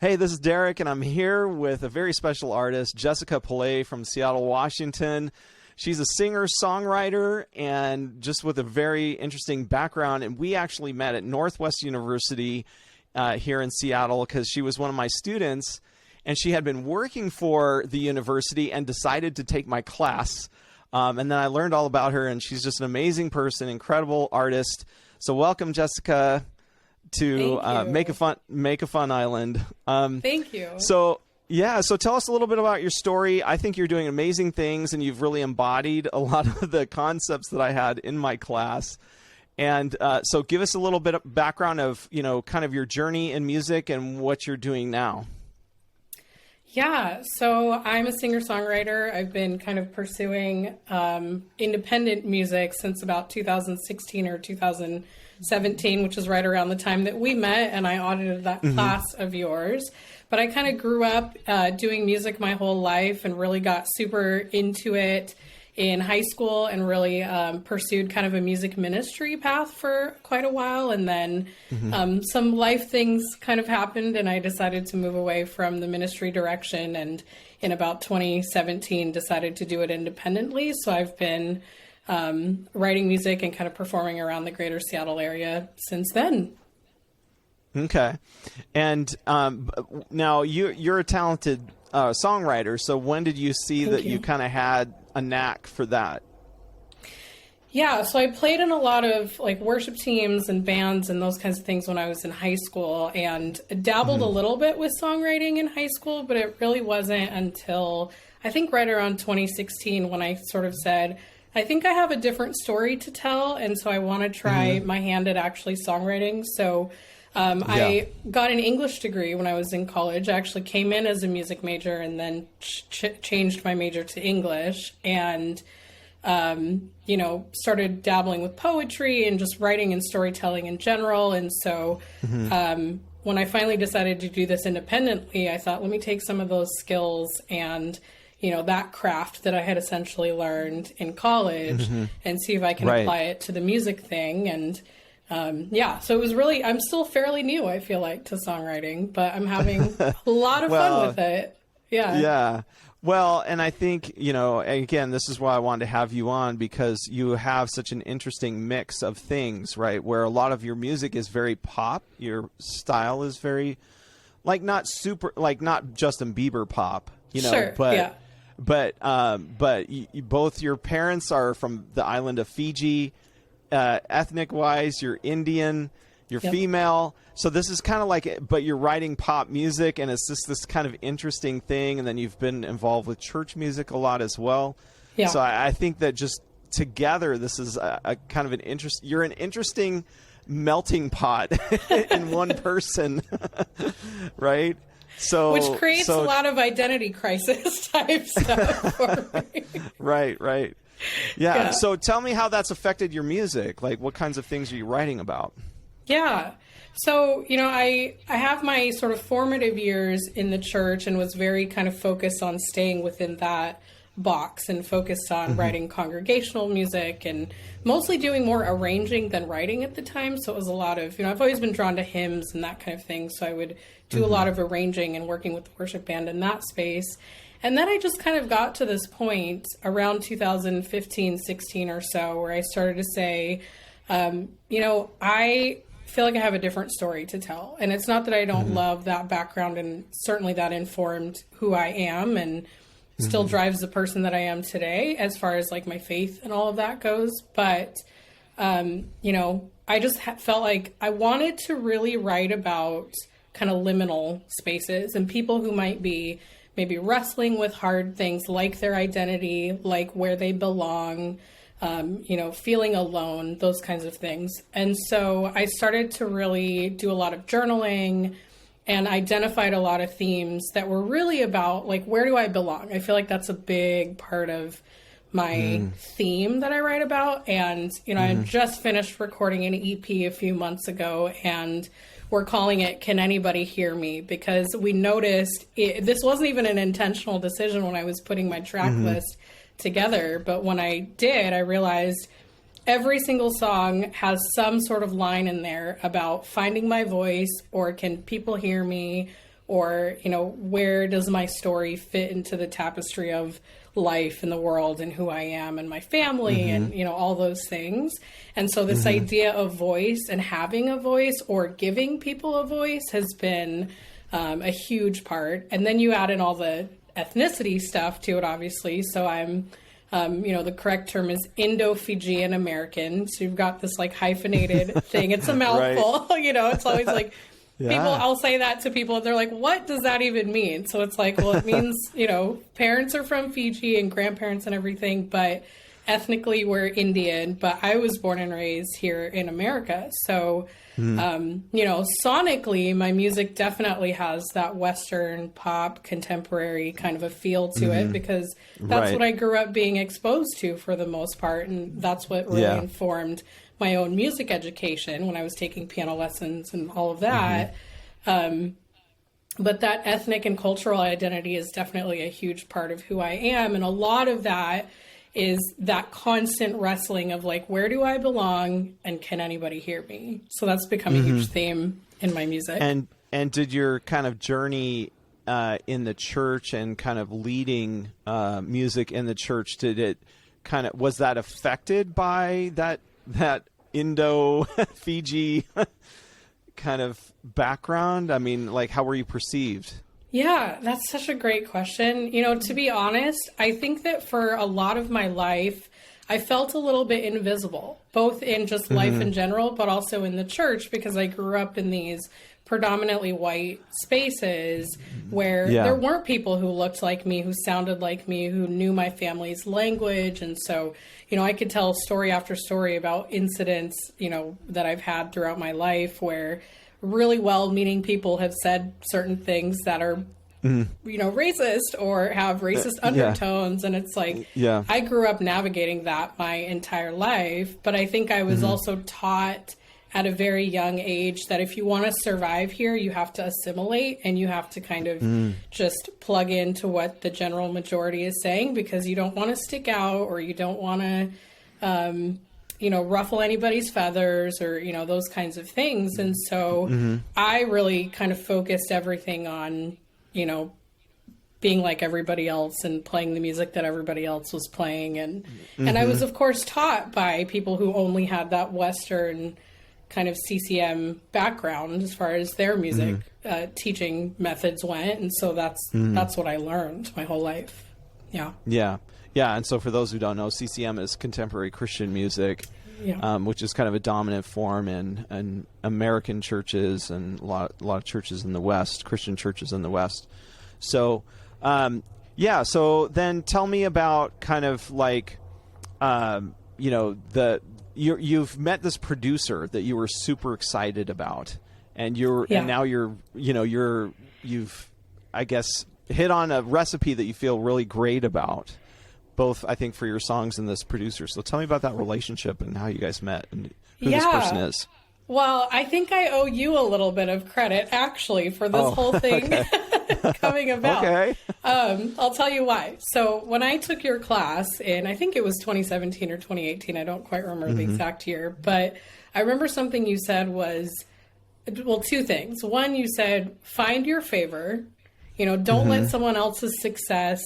Hey, this is Derek, and I'm here with a very special artist, Jessica Pillay from Seattle, Washington. She's a singer-songwriter and just with a very interesting background. And we actually met at Northwest University here in Seattle because she was one of my students, and she had been working for the university and decided to take my class. And then I learned all about her, and she's just an amazing person, incredible artist. So welcome, Jessica, to Make a Fun Island. Thank you. So tell us a little bit about your story. I think you're doing amazing things, and you've really embodied a lot of the concepts that I had in my class. And so give us a little bit of background of, kind of your journey in music and what you're doing now. Yeah, so I'm a singer-songwriter. I've been kind of pursuing independent music since about 2016 or 2017, which is right around the time that we met, and I audited that class of yours. But I kind of grew up doing music my whole life and really got super into it in high school and really pursued kind of a music ministry path for quite a while. And then some life things kind of happened, and I decided to move away from the ministry direction. And in about 2017, decided to do it independently. So I've been writing music and kind of performing around the greater Seattle area since then. Okay. And now you're a talented songwriter. So when did you see that you kind of had a knack for that? Yeah, so I played in a lot of like worship teams and bands and those kinds of things when I was in high school, and dabbled a little bit with songwriting in high school, but it really wasn't until I think right around 2016 when I sort of said, I think I have a different story to tell, and so I want to try my hand at actually songwriting. So I got an English degree when I was in college. I actually came in as a music major and then changed my major to English, and, started dabbling with poetry and just writing and storytelling in general. And so when I finally decided to do this independently, I thought, let me take some of those skills and that craft that I had essentially learned in college and see if I can apply it to the music thing. And so it was really, I'm still fairly new, I feel like, to songwriting, but I'm having a lot of fun with it. Yeah. Yeah. Well, and I think, again, this is why I wanted to have you on, because you have such an interesting mix of things, right? Where a lot of your music is very pop. Your style is very, not Justin Bieber pop, but both your parents are from the island of Fiji. Ethnic wise, you're Indian, you're female. So this is kind of but you're writing pop music, and it's just this kind of interesting thing. And then you've been involved with church music a lot as well. Yeah. So I think that just together, this is a kind of you're an interesting melting pot in one person, right? So, which creates a lot of identity crisis type stuff for me. Right. Yeah. So tell me how that's affected your music. Like, what kinds of things are you writing about? Yeah. So, I have my sort of formative years in the church and was very kind of focused on staying within that box and focused on writing congregational music and mostly doing more arranging than writing at the time. So it was a lot of, I've always been drawn to hymns and that kind of thing. So I would do a lot of arranging and working with the worship band in that space. And then I just kind of got to this point around 2015, 16 or so, where I started to say, I feel like I have a different story to tell. And it's not that I don't love that background, and certainly that informed who I am and still drives the person that I am today as far as like my faith and all of that goes. But, I just felt like I wanted to really write about kind of liminal spaces and people who might be maybe wrestling with hard things like their identity, like where they belong, feeling alone, those kinds of things. And so I started to really do a lot of journaling and identified a lot of themes that were really about, like, where do I belong? I feel like that's a big part of my theme that I write about. And, I just finished recording an EP a few months ago, and we're calling it Can Anybody Hear Me? Because we noticed this wasn't even an intentional decision when I was putting my track list together. But when I did, I realized every single song has some sort of line in there about finding my voice, or can people hear me, or, you know, where does my story fit into the tapestry of life and the world and who I am and my family and, you know, all those things. And so this idea of voice and having a voice or giving people a voice has been a huge part. And then you add in all the ethnicity stuff to it, obviously. So I'm, you know, the correct term is Indo-Fijian American. So you've got this like hyphenated thing. It's a mouthful, right. You know, it's always like, people, I'll say that to people and they're like, what does that even mean? So it's like, well, it means, you know, parents are from Fiji and grandparents and everything, but ethnically we're Indian, but I was born and raised here in America. So, you know, sonically, my music definitely has that Western pop contemporary kind of a feel to it, because that's what I grew up being exposed to for the most part. And that's what really informed my own music education when I was taking piano lessons and all of that. But that ethnic and cultural identity is definitely a huge part of who I am. And a lot of that is that constant wrestling of like, where do I belong and can anybody hear me? So that's become a huge theme in my music. And did your kind of journey in the church and kind of leading music in the church, did it kind of, was that affected by that Indo-Fiji kind of background? I mean, like, how were you perceived? Yeah, that's such a great question. You know, to be honest, I think that for a lot of my life, I felt a little bit invisible, both in just life in general, but also in the church, because I grew up in these predominantly white spaces where there weren't people who looked like me, who sounded like me, who knew my family's language. And so, you know, I could tell story after story about incidents, you know, that I've had throughout my life where really well-meaning people have said certain things that are, you know, racist or have racist undertones. And it's like, I grew up navigating that my entire life, but I think I was also taught at a very young age that if you want to survive here, you have to assimilate and you have to kind of just plug into what the general majority is saying, because you don't want to stick out or you don't want to, you know, ruffle anybody's feathers or, you know, those kinds of things. And so I really kind of focused everything on, you know, being like everybody else and playing the music that everybody else was playing. And I was, of course, taught by people who only had that Western kind of CCM background as far as their music teaching methods went. And so that's what I learned my whole life. Yeah, and so for those who don't know, CCM is contemporary Christian music, which is kind of a dominant form in American churches and a lot of churches in the West, Christian churches in the West. So, so then tell me about kind of like, you know, you've met this producer that you were super excited about, and and now you've I guess hit on a recipe that you feel really great about, both, I think, for your songs and this producer. So tell me about that relationship and how you guys met and who this person is. Well, I think I owe you a little bit of credit, actually, for this whole thing coming about. Okay. I'll tell you why. So when I took your class in, I think it was 2017 or 2018, I don't quite remember the exact year, but I remember something you said was, well, two things. One, you said, find your favor. You know, don't let someone else's success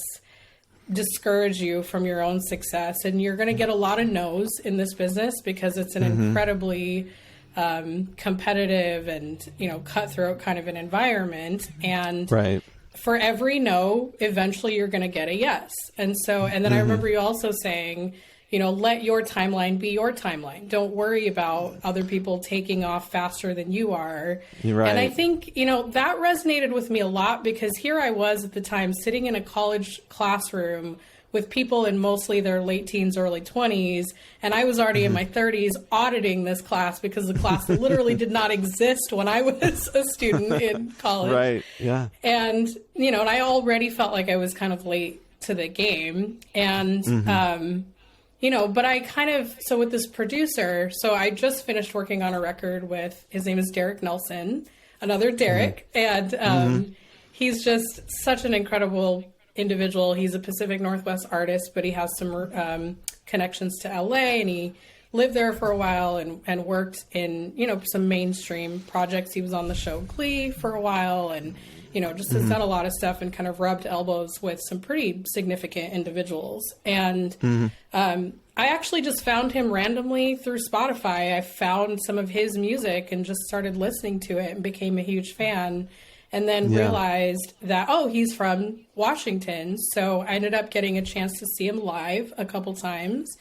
discourage you from your own success. And you're going to get a lot of no's in this business because it's an incredibly competitive and, you know, cutthroat kind of an environment. And for every no, eventually you're going to get a yes. And so, and then I remember you also saying, you know, let your timeline be your timeline. Don't worry about other people taking off faster than you are. And I think, you know, that resonated with me a lot, because here I was at the time sitting in a college classroom with people in mostly their late teens, early 20s. And I was already in my 30s auditing this class because the class literally did not exist when I was a student in college. And, you know, and I already felt like I was kind of late to the game. And, you know, but I kind of, so with this producer, so I just finished working on a record with, his name is Derek Nelson, another Derek. And he's just such an incredible individual. He's a Pacific Northwest artist, but he has some connections to LA, and he lived there for a while and worked in, you know, some mainstream projects. He was on the show Glee for a while, and just has done a lot of stuff and kind of rubbed elbows with some pretty significant individuals. And I actually just found him randomly through Spotify. I found some of his music and just started listening to it and became a huge fan. And then realized that, he's from Washington. So I ended up getting a chance to see him live a couple times.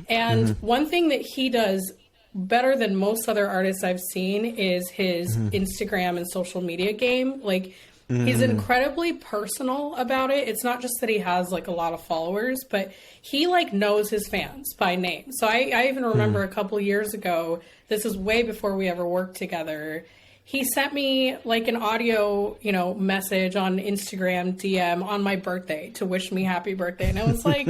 And one thing that he does better than most other artists I've seen is his Instagram and social media game. Like, he's incredibly personal about it. It's not just that he has like a lot of followers, but he like knows his fans by name. So I even remember a couple years ago, this is way before we ever worked together, he sent me like an audio, message on Instagram DM on my birthday to wish me happy birthday. And I was like,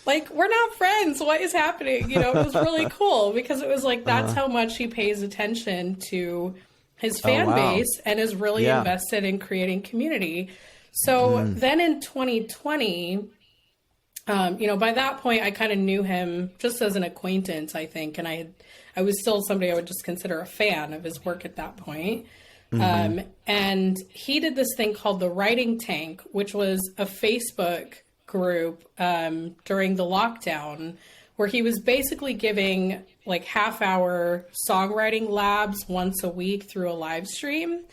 we're not friends. What is happening? It was really cool because it was like, that's how much he pays attention to his fan base and is really invested in creating community. So then in 2020, by that point, I kind of knew him just as an acquaintance, I think. And I was still somebody I would just consider a fan of his work at that point. And he did this thing called the Writing Tank, which was a Facebook group during the lockdown, where he was basically giving like half-hour songwriting labs once a week through a live stream.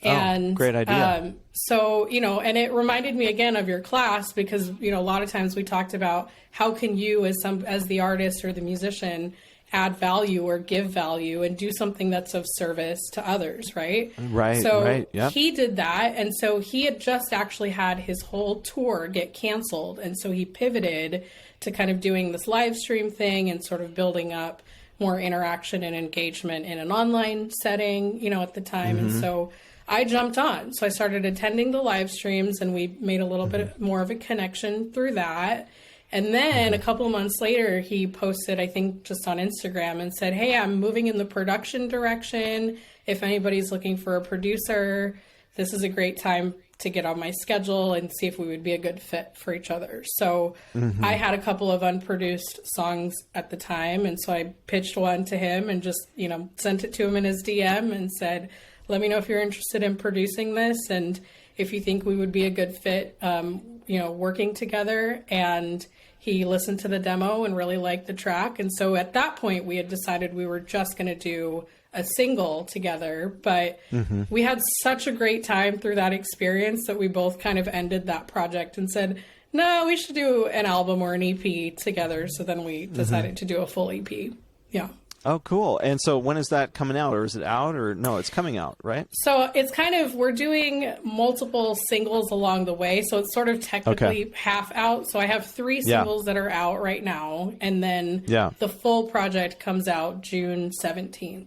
And great idea. So, and it reminded me again of your class because, a lot of times we talked about how can you as the artist or the musician add value or give value and do something that's of service to others, right? Right. So right, yep. He did that. And so he had just actually had his whole tour get canceled. And so he pivoted to kind of doing this live stream thing and sort of building up more interaction and engagement in an online setting, at the time. And so I jumped on. So I started attending the live streams and we made a little bit more of a connection through that. And then a couple of months later, he posted, I think, just on Instagram and said, hey, I'm moving in the production direction. If anybody's looking for a producer, this is a great time to get on my schedule and see if we would be a good fit for each other. So I had a couple of unproduced songs at the time. And so I pitched one to him and just, sent it to him in his DM and said, let me know if you're interested in producing this and if you think we would be a good fit, working together. And he listened to the demo and really liked the track. And so at that point, we had decided we were just going to do a single together. But we had such a great time through that experience that we both kind of ended that project and said, no, we should do an album or an EP together. So then we decided to do a full EP. Yeah. Oh, cool. And so when is that coming out, or is it out, or no, it's coming out, right? So it's kind of, we're doing multiple singles along the way. So it's sort of technically half out. So I have 3 singles that are out right now. And then the full project comes out June 17th.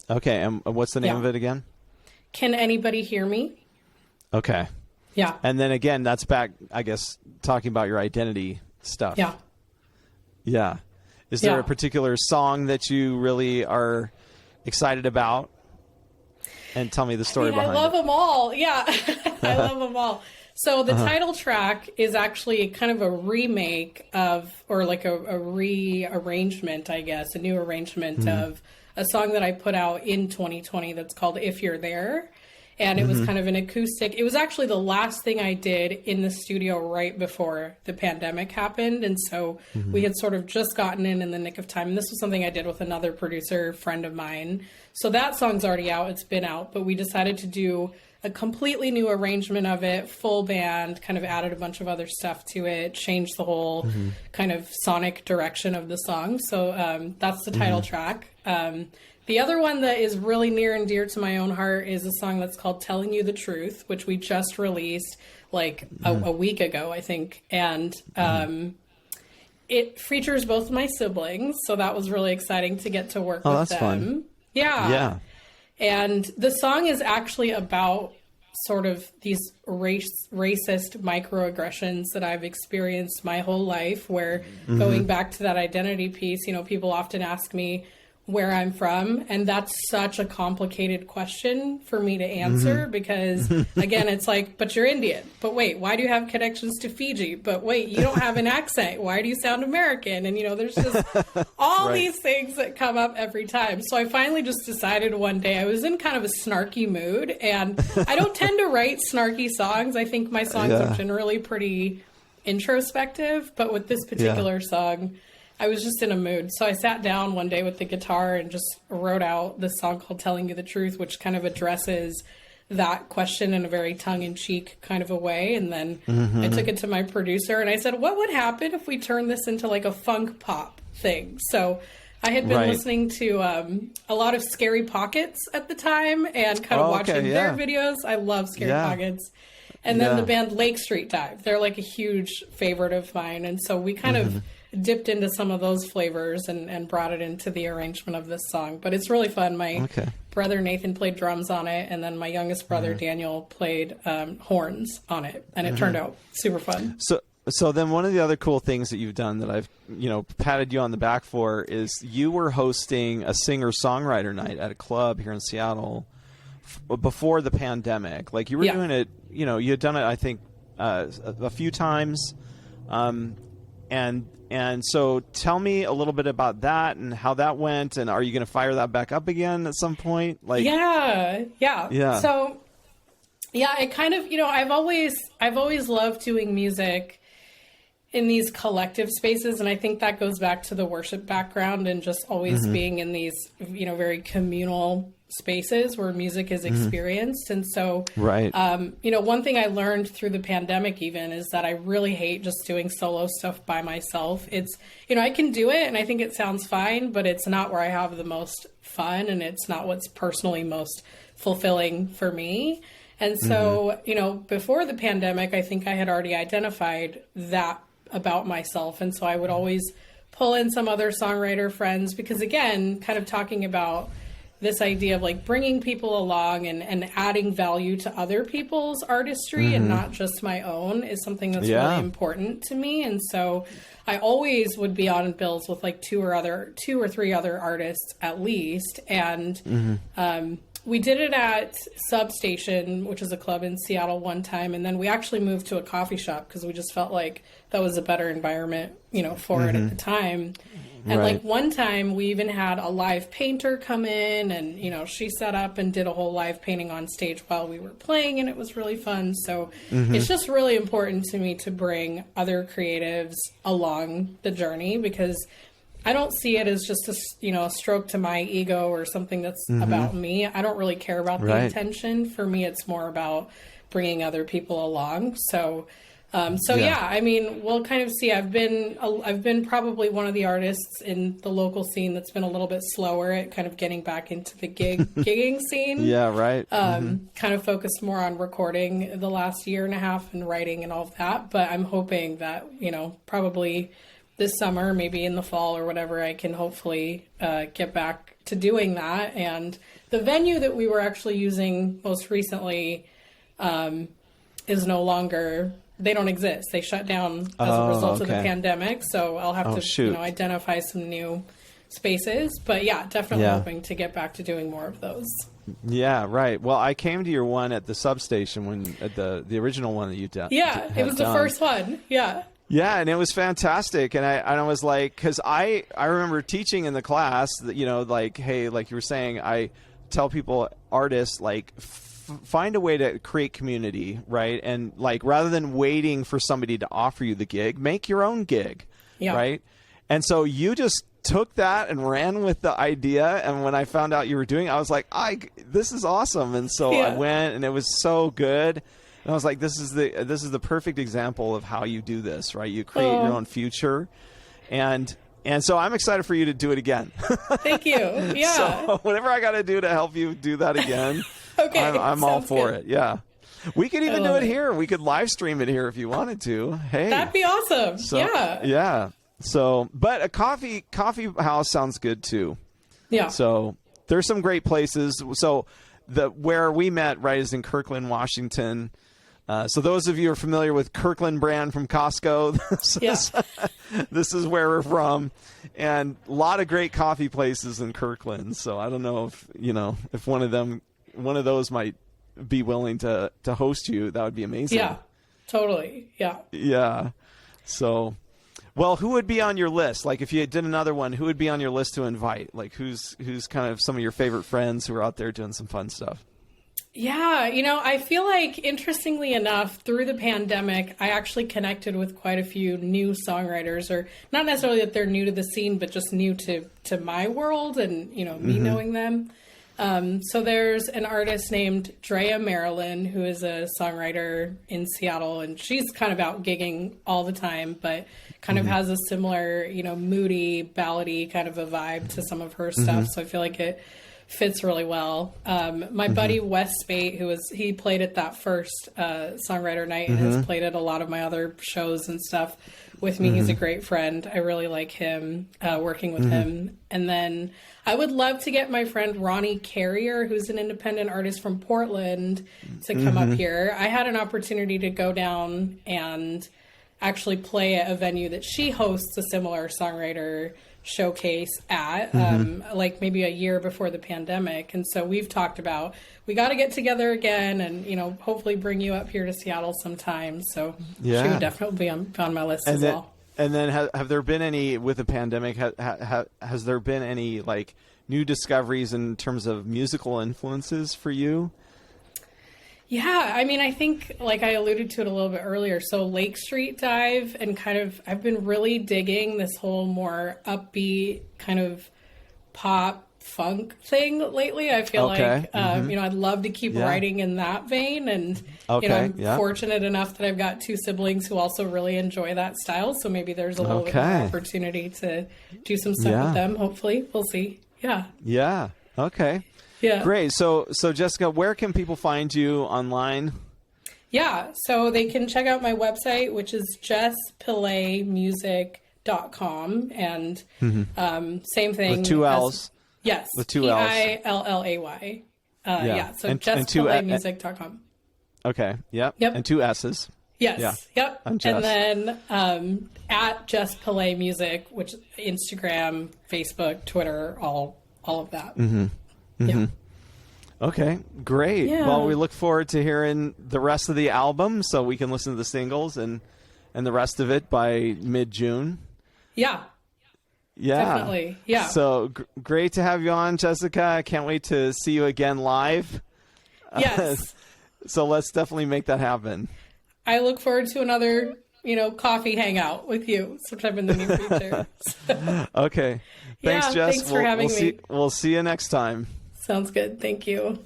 Okay. And what's the name of it again? Can Anybody Hear Me? Okay. Yeah. And then again, that's back, I guess, talking about your identity stuff. Yeah. Yeah. Is there a particular song that you really are excited about? And tell me the story behind it. I love them all. Yeah, I love them all. So the title track is actually kind of a remake of, or like a rearrangement, I guess, a new arrangement of a song that I put out in 2020 that's called If You're There. And it was kind of an acoustic. It was actually the last thing I did in the studio right before the pandemic happened. And so we had sort of just gotten in the nick of time. And this was something I did with another producer friend of mine. So that song's already out. It's been out. But we decided to do a completely new arrangement of it, full band, kind of added a bunch of other stuff to it, changed the whole kind of sonic direction of the song. So that's the title track. The other one that is really near and dear to my own heart is a song that's called Telling You the Truth, which we just released like a week ago, I think. And it features both of my siblings. So that was really exciting to get to work with that's them. Fun. Yeah. And the song is actually about sort of these racist microaggressions that I've experienced my whole life, where going back to that identity piece, people often ask me, where I'm from. And that's such a complicated question for me to answer because, again, it's like, but you're Indian. But wait, why do you have connections to Fiji? But wait, you don't have an accent. Why do you sound American? And, there's just all these things that come up every time. So I finally just decided one day, I was in kind of a snarky mood. And I don't tend to write snarky songs. I think my songs are generally pretty introspective. But with this particular song, I was just in a mood. So I sat down one day with the guitar and just wrote out this song called Telling You the Truth, which kind of addresses that question in a very tongue-in-cheek kind of a way. And then I took it to my producer and I said, what would happen if we turned this into like a funk pop thing? So I had been listening to a lot of Scary Pockets at the time and kind of watching their videos. I love Scary Pockets. And then the band Lake Street Dive. They're like a huge favorite of mine. And so we kind of dipped into some of those flavors and brought it into the arrangement of this song. But it's really fun. My brother Nathan played drums on it, and then my youngest brother Daniel played horns on it, and it turned out super fun. So then one of the other cool things that you've done that I've patted you on the back for is you were hosting a singer-songwriter night at a club here in Seattle before the pandemic. Like you were doing it, you had done it I think a few times, and so tell me a little bit about that and how that went, and are you going to fire that back up again at some point? Like, yeah. So, it kind of, I've always loved doing music in these collective spaces, and I think that goes back to the worship background and just always being in these, very communal spaces where music is experienced. And so, one thing I learned through the pandemic even is that I really hate just doing solo stuff by myself. It's, I can do it and I think it sounds fine, but it's not where I have the most fun and it's not what's personally most fulfilling for me. And so, before the pandemic, I think I had already identified that about myself. And so I would always pull in some other songwriter friends because, again, kind of talking about this idea of like bringing people along and adding value to other people's artistry and not just my own is something that's really important to me. And so I always would be on bills with like two or three other artists at least. And we did it at Substation, which is a club in Seattle one time. And then we actually moved to a coffee shop because we just felt like that was a better environment, for it at the time. And like one time we even had a live painter come in and, she set up and did a whole live painting on stage while we were playing and it was really fun. So it's just really important to me to bring other creatives along the journey because I don't see it as just a stroke to my ego or something that's about me. I don't really care about the intention. For me, it's more about bringing other people along. So we'll kind of see. I've been probably one of the artists in the local scene that's been a little bit slower at kind of getting back into the gigging scene. Kind of focused more on recording the last year and a half and writing and all of that. But I'm hoping that, probably this summer, maybe in the fall or whatever, I can hopefully get back to doing that. And the venue that we were actually using most recently is no longer... They don't exist. They shut down as a result of the pandemic. So I'll have to, identify some new spaces. But yeah, definitely hoping to get back to doing more of those. Yeah, right. Well, I came to your one at the Substation when at the original one that you did. Yeah, it was the first one. Yeah. Yeah, and it was fantastic. And I was like, because I remember teaching in the class that, like, hey, like you were saying, I tell people, artists, like, find a way to create community, right? And like rather than waiting for somebody to offer you the gig, make your own gig, right? And so you just took that and ran with the idea. And when I found out you were doing it, I was like, this is awesome. And so I went, and it was so good. And I was like, this is the perfect example of how you do this, right? You create your own future, and so I'm excited for you to do it again. Thank you. Yeah. So whatever I got to do to help you do that again. Okay, I'm all for it. Yeah. We could even do it here. We could live stream it here if you wanted to. Hey. That'd be awesome. So, yeah. Yeah. So, but a coffee house sounds good too. Yeah. So there's some great places. So where we met, right, is in Kirkland, Washington. So those of you who are familiar with Kirkland brand from Costco, this is where we're from, and a lot of great coffee places in Kirkland. So I don't know if one of those might be willing to host you. That would be amazing. Yeah, totally. Yeah. Yeah. So, well, who would be on your list? Like, if you did another one, who would be on your list to invite? Like, who's kind of some of your favorite friends who are out there doing some fun stuff? Yeah, I feel like, interestingly enough, through the pandemic, I actually connected with quite a few new songwriters, or not necessarily that they're new to the scene, but just new to my world and, me knowing them. So there's an artist named Drea Marilyn, who is a songwriter in Seattle, and she's kind of out gigging all the time, but kind of has a similar, moody, ballady kind of a vibe to some of her stuff. So I feel like it fits really well. My buddy Wes Spate, he played at that first songwriter night and has played at a lot of my other shows and stuff with me. He's a great friend. I really like him, working with him. And then I would love to get my friend Ronnie Carrier, who's an independent artist from Portland, to come up here. I had an opportunity to go down and actually play at a venue that she hosts a similar songwriter showcase at, like maybe a year before the pandemic. And so we've talked about, we got to get together again and, hopefully bring you up here to Seattle sometime. So she would definitely be on my list as well. And then have there been any, with the pandemic, has there been any like new discoveries in terms of musical influences for you? Yeah, I think, like I alluded to it a little bit earlier, so Lake Street Dive, and I've been really digging this whole more upbeat kind of pop funk thing lately. I feel like, I'd love to keep writing in that vein. And, I'm fortunate enough that I've got two siblings who also really enjoy that style. So maybe there's a little bit of opportunity to do some stuff with them. Hopefully. We'll see. Yeah. Yeah. Okay. Yeah. Great. So Jessica, where can people find you online? Yeah. So they can check out my website, which is jesspillaymusic.com. And same thing. With two L's. Yes. With two L's. Pillay. So jesspillaymusic.com. Okay. Yep. And two S's. Yes. Yeah. Yep. I'm Jess. And then at Jess Pillay Music, which Instagram, Facebook, Twitter, all of that. Yeah. Okay, great. Yeah. Well, we look forward to hearing the rest of the album so we can listen to the singles and the rest of it by mid-June. Yeah. Yeah. Definitely. Yeah. So great to have you on, Jessica. I can't wait to see you again live. Yes. So let's definitely make that happen. I look forward to another, coffee hangout with you sometime in the near future. Okay. Thanks, Jess. Thanks for having me. We'll see you next time. Sounds good. Thank you.